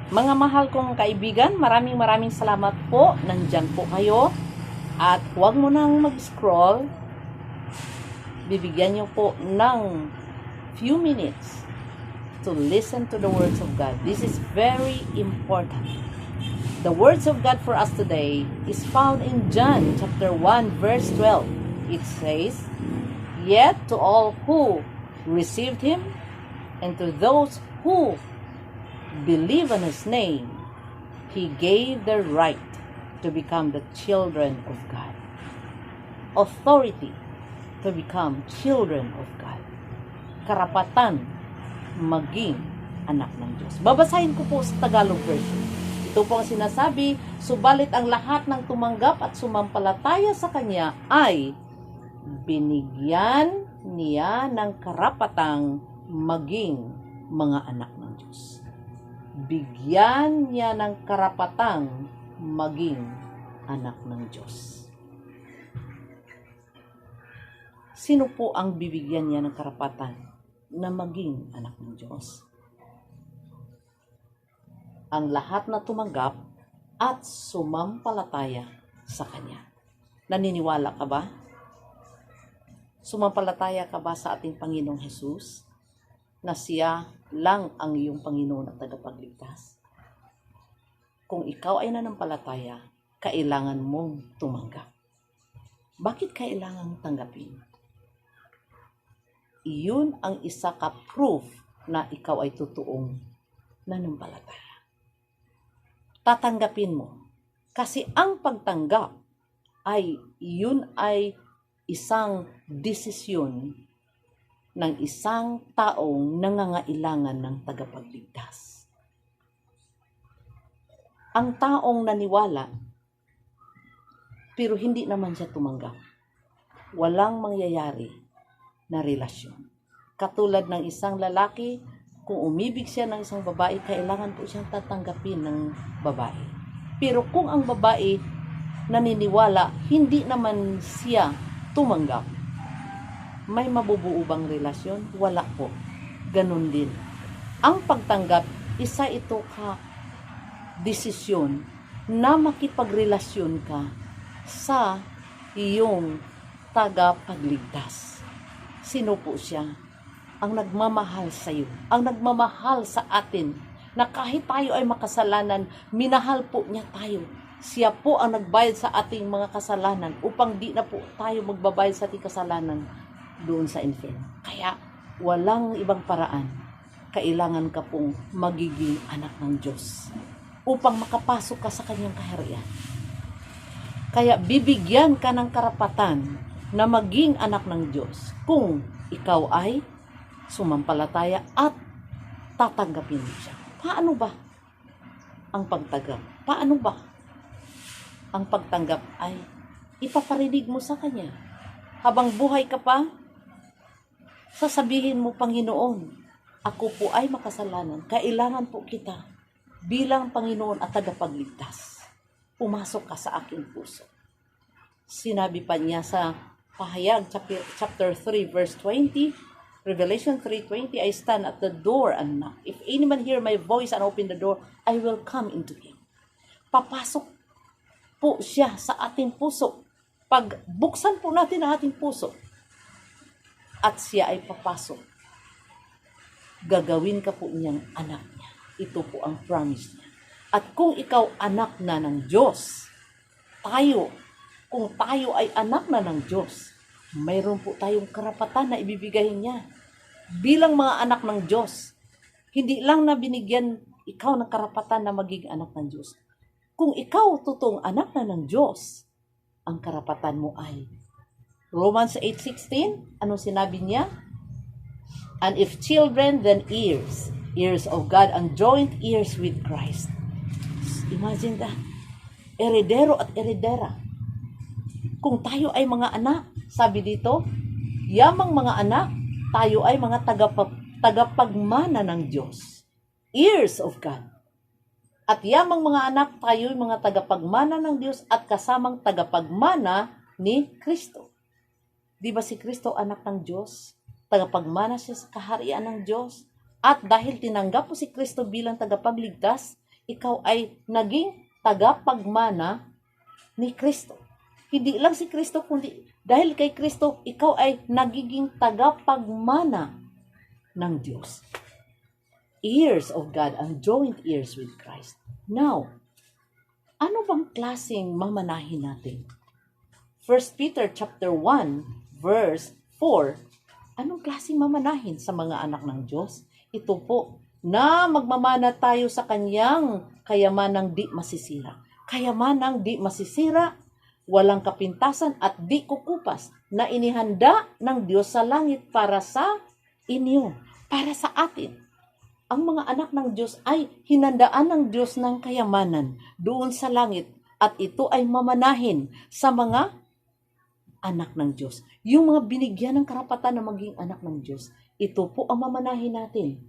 Mga mahal kong kaibigan, maraming salamat po. Nandyan po kayo. At huwag mo nang mag-scroll. Bibigyan niyo po ng few minutes to listen to the words of God. This is very important. The words of God for us today is found in John chapter 1 verse 12. It says, "Yet to all who received him, and to those who believe on his name, he gave the right to become the children of God." Authority to become children of God. Karapatan maging anak ng Diyos. Babasahin ko po sa Tagalog version. Ito po ang sinasabi, subalit ang lahat ng tumanggap at sumampalataya sa Kanya ay binigyan niya ng karapatang maging mga anak ng Diyos. Bigyan niya ng karapatang maging anak ng Diyos. Sino po ang bibigyan niya ng karapatan na maging anak ng Diyos? Ang lahat na tumanggap at sumampalataya sa Kanya. Naniniwala ka ba? Sumampalataya ka ba sa ating Panginoong Hesus na Siya lang ang iyong Panginoon at tagapagligtas? Kung ikaw ay nanampalataya, kailangan mong tumanggap. Bakit kailangan tanggapin? Iyon ang isa ka proof na ikaw ay totoong nanampalataya. Tatanggapin mo. Kasi ang pagtanggap ay iyon ay isang desisyon ng isang taong nangangailangan ng tagapagligtas. Ang taong naniwala pero hindi naman siya tumanggap, walang mangyayari na relasyon. Katulad ng isang lalaki, kung umibig siya ng isang babae, kailangan po siyang tatanggapin ng babae. Pero kung ang babae naniniwala, hindi naman siya tumanggap, may mabubuo bang relasyon? Wala po. Ganun din. Ang pagtanggap, isa ito ka desisyon na makipagrelasyon ka sa iyong tagapagligtas. Sino po siya? Ang nagmamahal sa iyo, ang nagmamahal sa atin, na kahit tayo ay makasalanan, minahal po niya tayo. Siya po ang nagbayad sa ating mga kasalanan upang di na po tayo magbabayad sa ating kasalanan doon sa infierno. Kaya walang ibang paraan. Kailangan ka pong magiging anak ng Diyos upang makapasok ka sa Kanyang kaharian. Kaya bibigyan ka ng karapatan na maging anak ng Diyos kung ikaw ay sumampalataya at tatanggapin mo siya. Paano ba ang pagtanggap? Paano ba ang pagtanggap ay ipaparinig mo sa Kanya? Habang buhay ka pa, sasabihin mo, Panginoon, ako po ay makasalanan. Kailangan po kita bilang Panginoon at tagapagligtas. Pumasok ka sa aking puso. Sinabi pa niya sa Pahayag chapter 3 verse 20, Revelation 3:20, I stand at the door and knock. If any man hear my voice and open the door, I will come into him. Papasok po siya sa ating puso. Pag buksan po natin ang ating puso at siya ay papasok, gagawin ka po niyang anak niya. Ito po ang promise niya. At kung ikaw anak na ng Diyos, kung tayo ay anak na ng Diyos, mayroon po tayong karapatan na ibibigay niya. Bilang mga anak ng Diyos, hindi lang na binigyan ikaw ng karapatan na maging anak ng Diyos. Kung ikaw totoong anak na ng Diyos, ang karapatan mo ay Romans 8:16, ano sinabi niya? And if children, then heirs, heirs of God and joint heirs with Christ. Imagine that. Heredero at heredera. Kung tayo ay mga anak, sabi dito, yamang mga anak, tayo ay mga tagapagmana ng Diyos. Heirs of God. At yamang mga anak, tayo ay mga tagapagmana ng Diyos at kasamang tagapagmana ni Kristo. Di ba si Kristo anak ng Diyos? Tagapagmana siya sa kaharian ng Diyos. At dahil tinanggap mo si Kristo bilang tagapagligtas, ikaw ay naging tagapagmana ni Kristo. Hindi lang si Kristo, kundi dahil kay Kristo, ikaw ay nagiging tagapagmana ng Diyos. Heirs of God and joint heirs with Christ. Now, ano bang klaseng mamanahin natin? 1 Peter chapter 1, verse 4, anong klaseng mamanahin sa mga anak ng Diyos? Ito po, na magmamana tayo sa kanyang kayamanang di masisira. Kayamanang di masisira, walang kapintasan at di kukupas, na inihanda ng Diyos sa langit para sa inyo, para sa atin. Ang mga anak ng Diyos ay hinandaan ng Diyos ng kayamanan doon sa langit at ito ay mamanahin sa mga anak ng Diyos. Yung mga binigyan ng karapatan na maging anak ng Diyos, ito po ang mamanahin natin,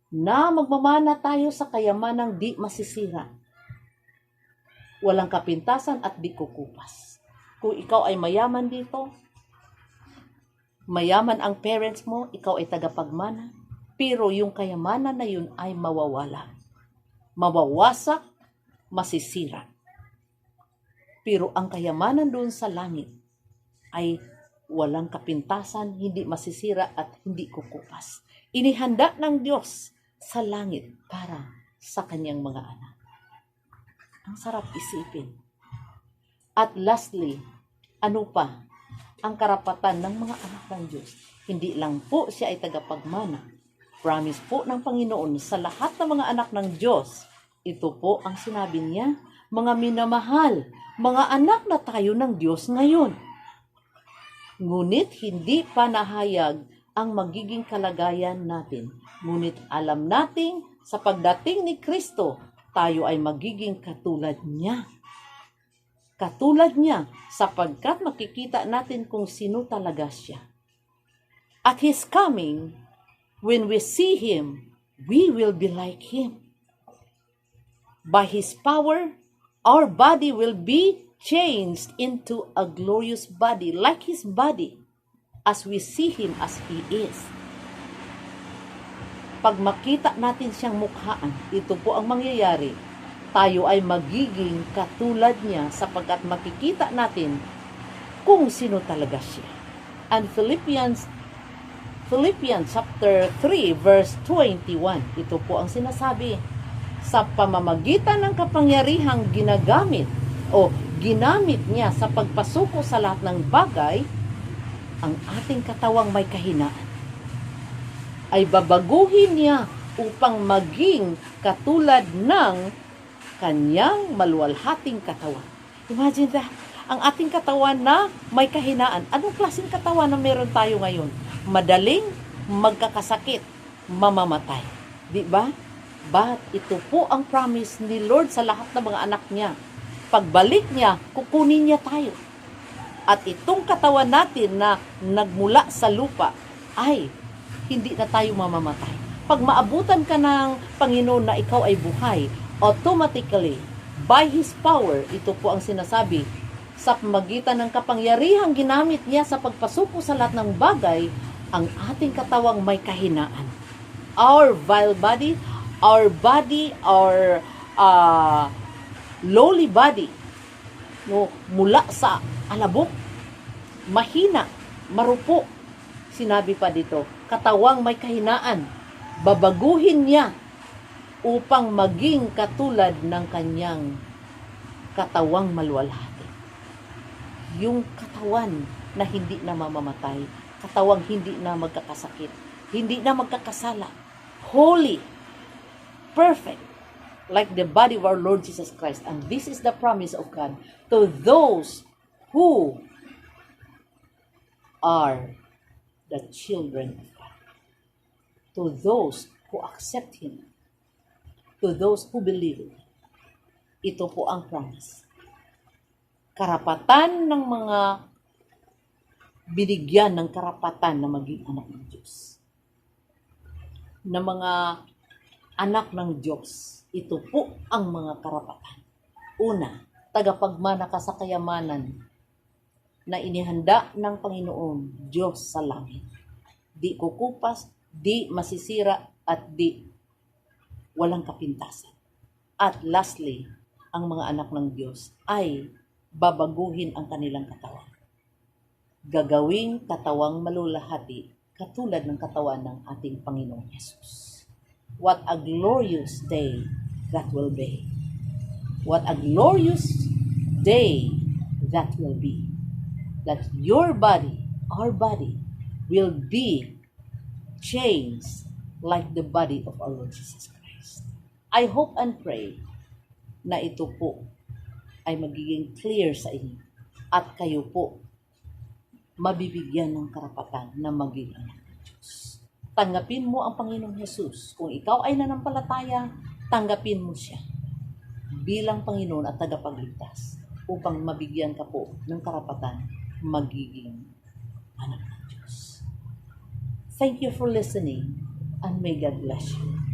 na magmamana tayo sa kayamanang di masisira. Walang kapintasan at di kukupas. Kung ikaw ay mayaman dito, mayaman ang parents mo, ikaw ay tagapagmana, pero yung kayamanan na yun ay mawawala. Mawawasak, masisira. Pero ang kayamanan doon sa langit ay walang kapintasan, hindi masisira at hindi kukupas. Inihanda ng Diyos sa langit para sa kanyang mga anak. Ang sarap isipin. At lastly, ano pa ang karapatan ng mga anak ng Diyos? Hindi lang po siya ay tagapagmana. Promise po ng Panginoon sa lahat ng mga anak ng Diyos. Ito po ang sinabi niya, mga minamahal, mga anak na tayo ng Diyos ngayon. Ngunit hindi pa nahayag ang magiging kalagayan natin. Ngunit alam nating sa pagdating ni Kristo, tayo ay magiging katulad niya. Katulad niya sapagkat makikita natin kung sino talaga siya. At His coming, when we see Him, we will be like Him. By His power, our body will be changed into a glorious body, like His body, as we see Him as He is. Pag makita natin siyang mukhaan, ito po ang mangyayari. Tayo ay magiging katulad niya sapagkat makikita natin kung sino talaga siya. And Philippians chapter 3 verse 21. Ito po ang sinasabi. Sa pamamagitan ng kapangyarihang ginamit niya sa pagpasuko sa lahat ng bagay, ang ating katawang may kahinaan ay babaguhin niya upang maging katulad ng kanyang maluwalhating katawan. Imagine that. Ang ating katawan na may kahinaan. Anong klaseng katawan na meron tayo ngayon? Madaling magkakasakit, mamamatay. Di ba? But ito po ang promise ni Lord sa lahat ng mga anak niya. Pagbalik niya, kukunin niya tayo. At itong katawan natin na nagmula sa lupa ay hindi na tayo mamamatay. Pag maabutan ka ng Panginoon na ikaw ay buhay, automatically, by His power, ito po ang sinasabi, sa pamagitan ng kapangyarihang ginamit niya sa pagpasuko sa lahat ng bagay, ang ating katawang may kahinaan. Our vile body, our lowly body, no, mula sa alabok, mahina, marupo, sinabi pa dito, katawang may kahinaan, babaguhin niya upang maging katulad ng kanyang katawang maluwalhati. Yung katawan na hindi na mamamatay, katawang hindi na magkakasakit, hindi na magkakasala, holy, perfect, like the body of our Lord Jesus Christ. And this is the promise of God to those who are the children of God, to those who accept Him, to those who believe. Ito po ang promise. Karapatan ng mga binigyan ng karapatan na maging anak ng Diyos. Na mga anak ng Diyos, ito po ang mga karapatan. Una, tagapagmana ka sa kayamanan na inihanda ng Panginoon Diyos sa langit. Di kukupas, di masisira, at di walang kapintasan. At lastly, ang mga anak ng Diyos ay babaguhin ang kanilang katawan. Gagawing katawang malulahati katulad ng katawan ng ating Panginoong Yesus. What a glorious day that will be. What a glorious day that will be. That your body, our body, will be changed like the body of our Lord Jesus Christ. I hope and pray na ito po ay magiging clear sa inyo at kayo po mabibigyan ng karapatan na maging anak ng Diyos. Tanggapin mo ang Panginoong Jesus. Kung ikaw ay nanampalataya, tanggapin mo siya bilang Panginoon at tagapagligtas upang mabigyan ka po ng karapatan magiging anak ng Diyos. Thank you for listening and may God bless you.